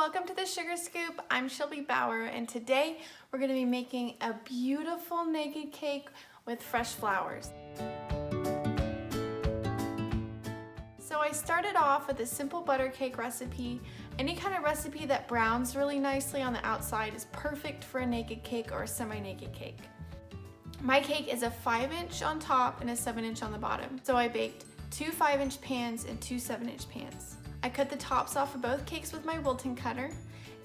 welcome to the Sugar Scoop. I'm Shelby Bower, and today we're going to be making a beautiful naked cake with fresh flowers. So I started off with a simple butter cake recipe. Any kind of recipe that browns really nicely on the outside is perfect for a naked cake or a semi-naked cake. My cake is a 5-inch on top and a 7-inch on the bottom. So I baked 2 5-inch pans and 2 7-inch pans. I cut the tops off of both cakes with my Wilton cutter.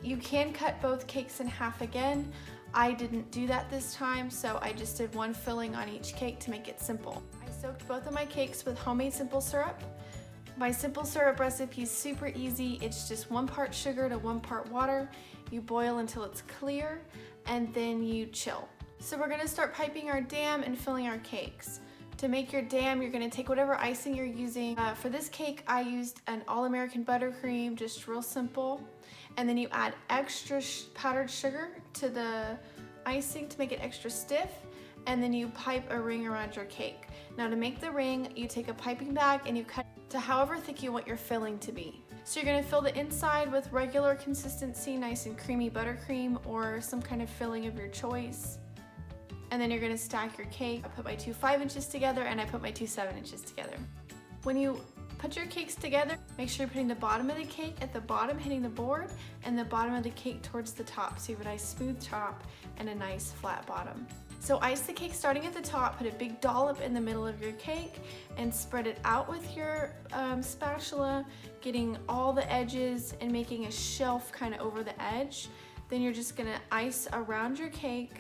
You can cut both cakes in half again. I didn't do that this time, so I just did one filling on each cake to make it simple. I soaked both of my cakes with homemade simple syrup. My simple syrup recipe is super easy. It's just 1 part sugar to 1 part water. You boil until it's clear, and then you chill. So we're gonna start piping our dam and filling our cakes. To make your dam, you're gonna take whatever icing you're using. For this cake, I used an all-American buttercream, just real simple. And then you add extra powdered sugar to the icing to make it extra stiff. And then you pipe a ring around your cake. Now to make the ring, you take a piping bag and you cut to however thick you want your filling to be. So you're gonna fill the inside with regular consistency, nice and creamy buttercream or some kind of filling of your choice. And then you're gonna stack your cake. I put my 2 5-inches together and I put my 2 7-inches together. When you put your cakes together, make sure you're putting the bottom of the cake at the bottom hitting the board and the bottom of the cake towards the top. So you have a nice smooth top and a nice flat bottom. So ice the cake starting at the top, put a big dollop in the middle of your cake and spread it out with your spatula, getting all the edges and making a shelf kind of over the edge. Then you're just gonna ice around your cake.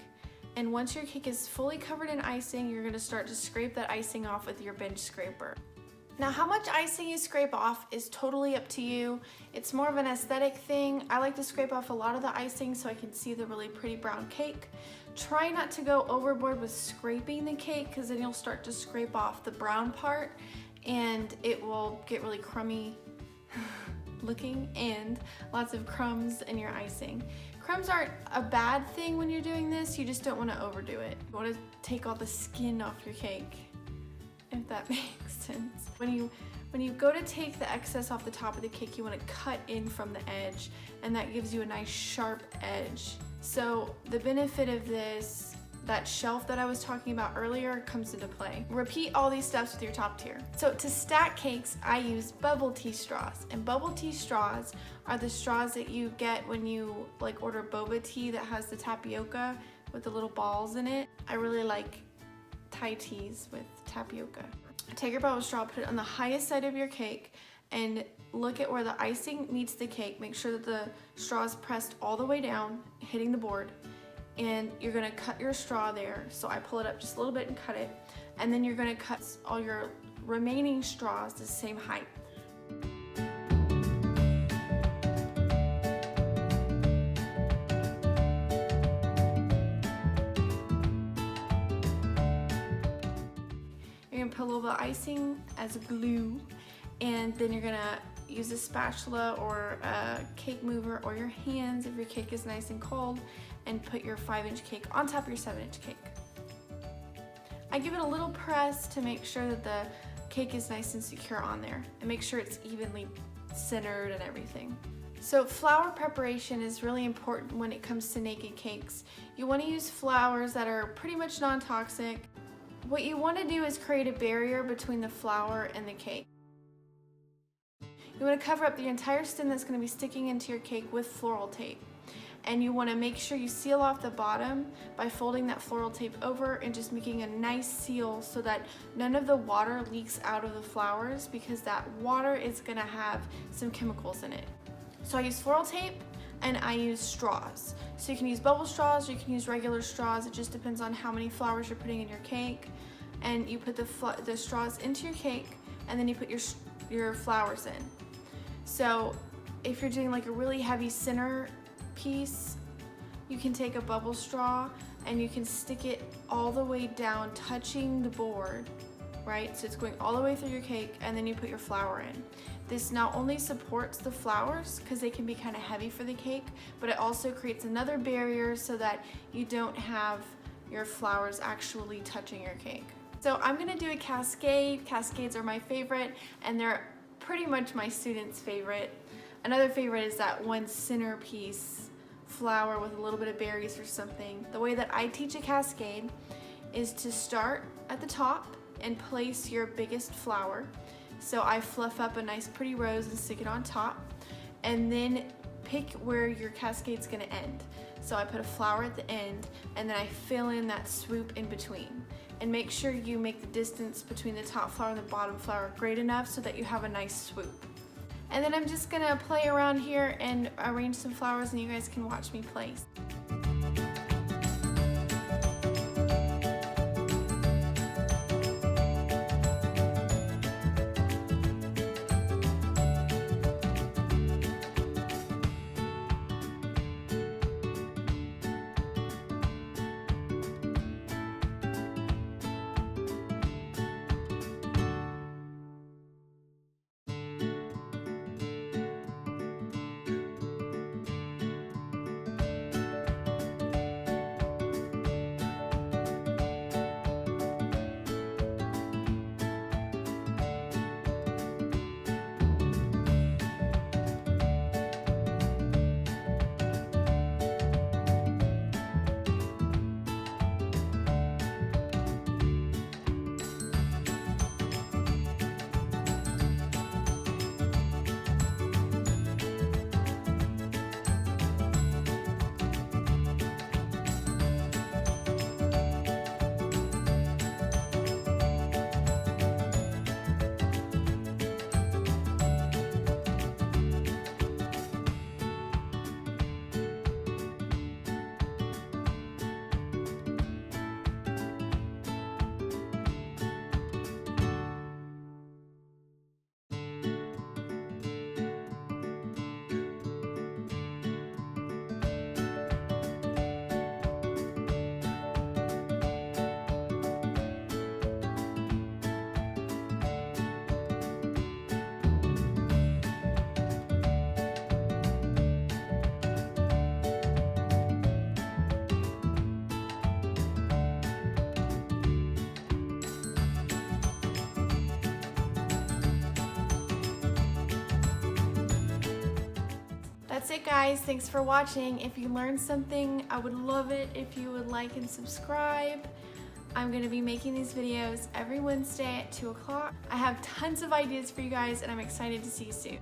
And once your cake is fully covered in icing, you're gonna start to scrape that icing off with your bench scraper. Now, how much icing you scrape off is totally up to you. It's more of an aesthetic thing. I like to scrape off a lot of the icing so I can see the really pretty brown cake. Try not to go overboard with scraping the cake because then you'll start to scrape off the brown part and it will get really crummy looking and lots of crumbs in your icing. Crumbs aren't a bad thing when you're doing this, you just don't want to overdo it. You want to take all the skin off your cake, if that makes sense. When you go to take the excess off the top of the cake, you want to cut in from the edge, and that gives you a nice sharp edge. So the benefit of this, that shelf that I was talking about earlier, comes into play. Repeat all these steps with your top tier. So to stack cakes, I use bubble tea straws, and bubble tea straws are the straws that you get when you order boba tea that has the tapioca with the little balls in it. I really like Thai teas with tapioca. Take your bubble straw, put it on the highest side of your cake, and look at where the icing meets the cake. Make sure that the straw is pressed all the way down, hitting the board. And you're gonna cut your straw there. So I pull it up just a little bit and cut it. And then you're gonna cut all your remaining straws the same height. You're gonna put a little bit of icing as a glue, and then you're gonna use a spatula or a cake mover or your hands if your cake is nice and cold, and put your 5-inch cake on top of your 7-inch cake. I give it a little press to make sure that the cake is nice and secure on there, and make sure it's evenly centered and everything. So flour preparation is really important when it comes to naked cakes. You want to use flours that are pretty much non-toxic. What you want to do is create a barrier between the flour and the cake. You want to cover up the entire stem that's going to be sticking into your cake with floral tape. And you want to make sure you seal off the bottom by folding that floral tape over and just making a nice seal so that none of the water leaks out of the flowers, because that water is going to have some chemicals in it. So I use floral tape and I use straws. So you can use bubble straws or you can use regular straws. It just depends on how many flowers you're putting in your cake. And you put the straws into your cake, and then you put your flowers in. So if you're doing like a really heavy center piece, you can take a bubble straw and you can stick it all the way down, touching the board, right? So it's going all the way through your cake, and then you put your flour in. This not only supports the flowers because they can be kind of heavy for the cake, but it also creates another barrier so that you don't have your flowers actually touching your cake. So I'm gonna do a cascade. Cascades are my favorite, and they're pretty much my students' favorite. Another favorite is that one centerpiece flower with a little bit of berries or something. The way that I teach a cascade is to start at the top and place your biggest flower. So I fluff up a nice pretty rose and stick it on top, and then pick where your cascade's gonna end. So I put a flower at the end, and then I fill in that swoop in between. And make sure you make the distance between the top flower and the bottom flower great enough so that you have a nice swoop. And then I'm just gonna play around here and arrange some flowers, and you guys can watch me place. That's it, guys. Thanks for watching. If you learned something, I would love it if you would like and subscribe. I'm going to be making these videos every Wednesday at 2 o'clock. I have tons of ideas for you guys, and I'm excited to see you soon.